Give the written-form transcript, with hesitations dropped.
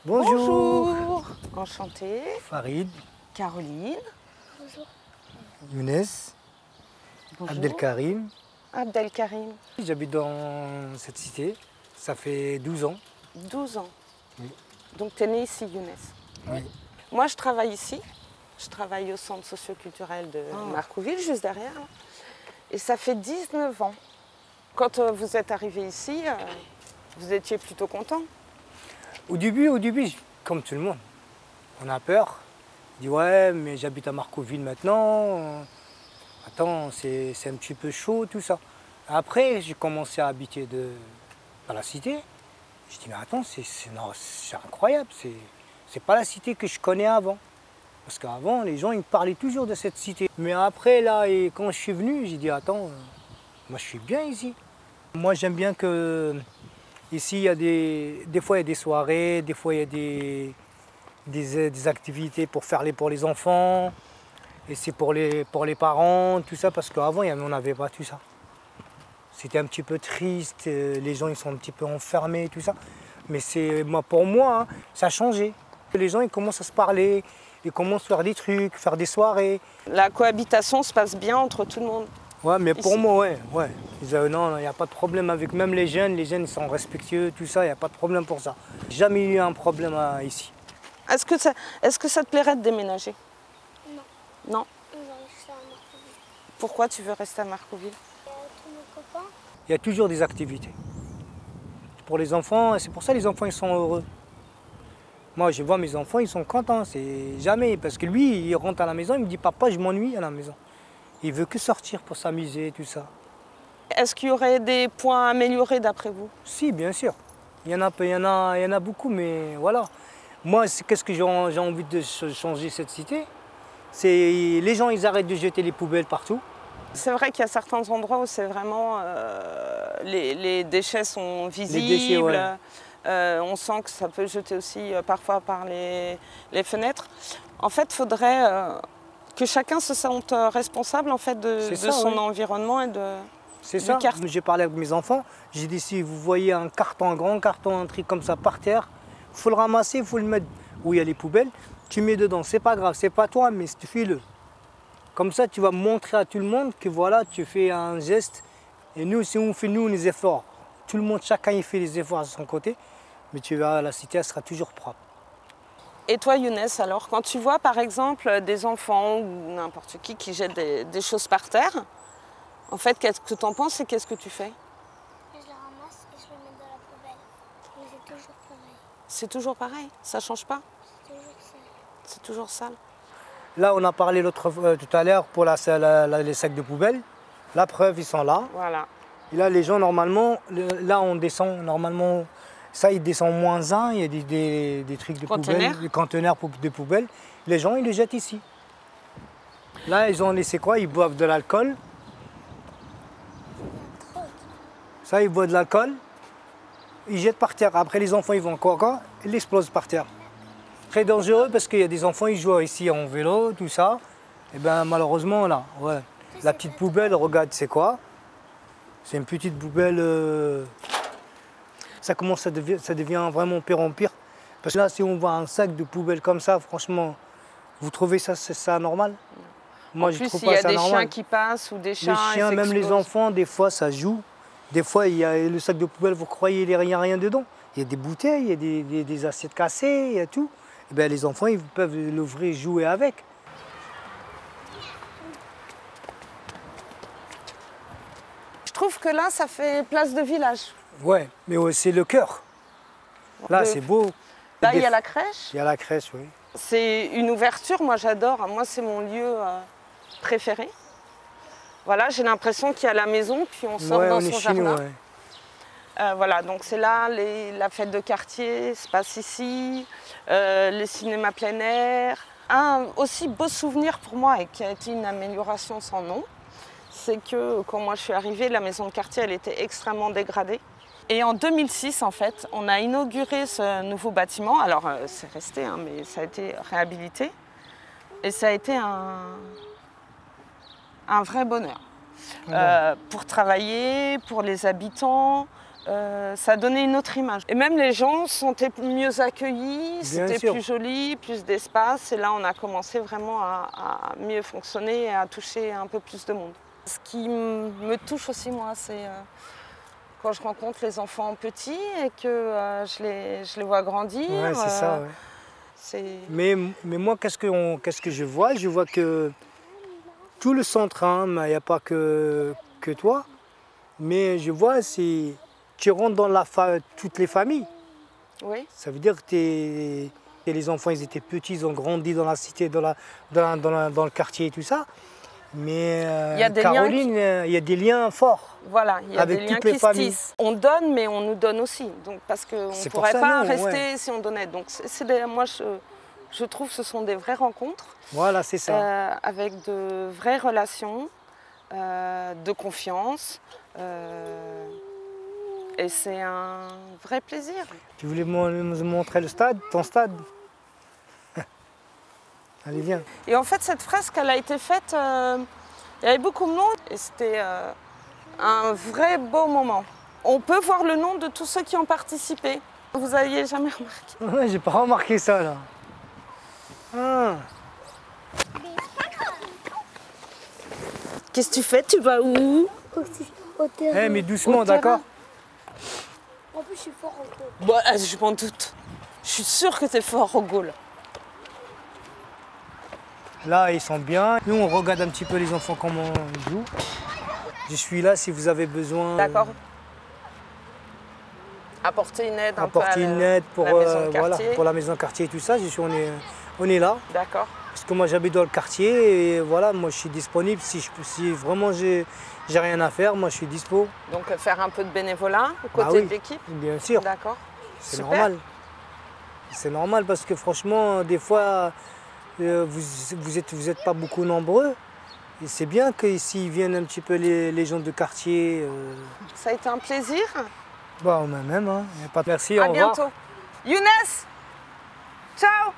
Bonjour. Bonjour. Enchantée. Farid, Caroline. Bonjour. Younes, Bonjour. Abdelkarim. Abdelkarim. J'habite dans cette cité, ça fait 12 ans. 12 ans. Oui. Donc tu es né ici, Younes. Oui. Moi, je travaille ici. Je travaille au centre socio-culturel de Marcouville, juste derrière. Là. Et ça fait 19 ans. Quand vous êtes arrivé ici, vous étiez plutôt content. Au début, comme tout le monde, on a peur. On dit ouais, mais j'habite à Marcouville maintenant. Attends, c'est un petit peu chaud, tout ça. Après, j'ai commencé à habiter dans la cité. Je dis mais attends, c'est incroyable. C'est pas la cité que je connais avant. Parce qu'avant, les gens ils parlaient toujours de cette cité. Mais après, là, et quand je suis venu, j'ai dit attends, moi je suis bien ici. Moi j'aime bien que ici, il y a des fois il y a des soirées, des fois il y a des activités pour pour les enfants. Et c'est pour les parents, tout ça, parce qu'avant on n'avait pas tout ça. C'était un petit peu triste, les gens ils sont un petit peu enfermés, tout ça. Mais pour moi, hein, ça a changé. Les gens ils commencent à se parler, ils commencent à faire des trucs, faire des soirées. La cohabitation se passe bien entre tout le monde. Ouais, mais Ici. pour moi, ouais. Ils disent, non, il n'y a pas de problème avec même les jeunes ils sont respectueux, tout ça, il n'y a pas de problème pour ça. Jamais eu un problème ici. Est-ce que ça te plairait de déménager? Non. Non. On va rester à Marcouville. Pourquoi tu veux rester à Marcouville? Tous nos copains. Il y a toujours des activités. Pour les enfants, c'est pour ça que les enfants ils sont heureux. Moi, je vois mes enfants, ils sont contents, c'est jamais. Parce que lui, il rentre à la maison, il me dit papa, je m'ennuie à la maison. Il veut que sortir pour s'amuser, tout ça. Est-ce qu'il y aurait des points à améliorer d'après vous? Si, bien sûr. Il y en a beaucoup, mais voilà. Moi, qu'est-ce que j'ai envie de changer cette cité? C'est les gens, ils arrêtent de jeter les poubelles partout. C'est vrai qu'il y a certains endroits où c'est vraiment les déchets sont visibles. Les déchets, ouais. On sent que ça peut jeter aussi parfois par les fenêtres. En fait, il faudrait que chacun se sente responsable en fait, de son environnement et de. C'est ça. J'ai parlé avec mes enfants. J'ai dit si vous voyez un grand carton, un truc comme ça par terre, il faut le ramasser, il faut le mettre où il y a les poubelles. Tu mets dedans, c'est pas grave, c'est pas toi, mais tu fais-le. Comme ça, tu vas montrer à tout le monde que voilà, tu fais un geste. Et nous, si on fait les efforts, tout le monde, chacun il fait les efforts à son côté, mais tu verras, la cité elle sera toujours propre. Et toi, Younes, alors, quand tu vois par exemple des enfants ou n'importe qui jettent des choses par terre, en fait, qu'est-ce que tu en penses et qu'est-ce que tu fais? Je les ramasse et je les mets dans la poubelle. Mais c'est toujours pareil. C'est toujours pareil, ça change pas? C'est toujours ça. C'est toujours sale. Là, on a parlé tout à l'heure pour les sacs de poubelle. La preuve, ils sont là. Voilà. Et là, les gens, normalement, là, on descend, normalement, ça, ils descendent -1, il y a des trucs de poubelle, des conteneurs de poubelle. Les gens, ils les jettent ici. Là, ils ont laissé quoi? Ils boivent de l'alcool. Ça, ils boivent de l'alcool. Ils jettent par terre. Après, les enfants, ils vont quoi? Ils l'explosent par terre. Très dangereux parce qu'il y a des enfants, ils jouent ici en vélo, tout ça. Et bien, malheureusement, là, ouais. La petite poubelle, regarde, c'est quoi? C'est une petite poubelle. Ça devient vraiment pire en pire. Parce que là, si on voit un sac de poubelle comme ça, franchement, vous trouvez ça normal? Moi, je trouve pas ça normal. Il y a des chiens qui passent ou des chats. Les chiens, même les enfants, des fois, ça joue. Des fois, il y a le sac de poubelle, vous croyez qu'il n'y a rien dedans. Il y a des bouteilles, il y a des assiettes cassées, il y a tout. Et bien, les enfants, ils peuvent l'ouvrir, jouer avec. Je trouve que là, ça fait place de village. Ouais, mais ouais, c'est le cœur. Là, c'est beau. Là, il y a la crèche. Il y a la crèche, oui. C'est une ouverture, moi j'adore. Moi, c'est mon lieu préféré. Voilà, j'ai l'impression qu'il y a la maison, puis on sort dans son jardin. Ouais. Voilà, donc c'est là, la fête de quartier se passe ici, les cinémas plein air. Un aussi beau souvenir pour moi et qui a été une amélioration sans nom, c'est que quand moi je suis arrivée, la maison de quartier elle était extrêmement dégradée. Et en 2006, en fait, on a inauguré ce nouveau bâtiment. Alors, c'est resté, hein, mais ça a été réhabilité. Et ça a été un vrai bonheur. Pour travailler, pour les habitants, ça donnait une autre image. Et même les gens se sentaient mieux accueillis, c'était plus joli, plus d'espace. Et là, on a commencé vraiment à mieux fonctionner et à toucher un peu plus de monde. Ce qui me touche aussi, moi, c'est quand je rencontre les enfants petits et que je les vois grandir. Ouais, c'est ça, ouais. Mais moi, qu'est-ce que je vois? Je vois que tout le centre, hein, il n'y a pas que toi, mais je vois, c'est tu rentres dans toutes les familles. Oui. Ça veut dire que les enfants, ils étaient petits, ils ont grandi dans la cité, dans le quartier et tout ça. Mais Caroline, il y a des liens forts. Voilà, il y a des liens qui se tissent. On donne, mais on nous donne aussi. Donc, parce qu'on ne pourrait pas rester si on donnait. Donc, moi, je trouve que ce sont des vraies rencontres. Voilà, c'est ça. Avec de vraies relations, de confiance. Et c'est un vrai plaisir. Tu voulais me montrer le stade, ton stade? Allez, viens. Et en fait, cette fresque, elle a été faite, il y avait beaucoup de monde et c'était un vrai beau moment. On peut voir le nom de tous ceux qui ont participé. Vous n'aviez jamais remarqué? Ouais, j'ai pas remarqué ça, là. Ah. Qu'est-ce que tu fais? Tu vas où? Mais doucement, d'accord? En plus, je suis fort au goal. Bah, je m'en doute. Je suis sûre que tu es fort au goal. Là, ils sont bien. Nous, on regarde un petit peu les enfants comment ils jouent. Je suis là si vous avez besoin. D'accord. Apporter une aide Apporter une aide pour la maison de quartier et tout ça. On est là. D'accord. Parce que moi, j'habite dans le quartier et voilà, moi, je suis disponible. Si vraiment j'ai rien à faire, moi, je suis dispo. Donc, faire un peu de bénévolat aux côtés de l'équipe? Bien sûr. D'accord. C'est normal. C'est normal parce que franchement, des fois, vous êtes pas beaucoup nombreux. Et c'est bien qu'ici viennent un petit peu les gens de quartier. Ça a été un plaisir. Bah, même, hein. Merci, à au revoir. bientôt. Younes, ciao.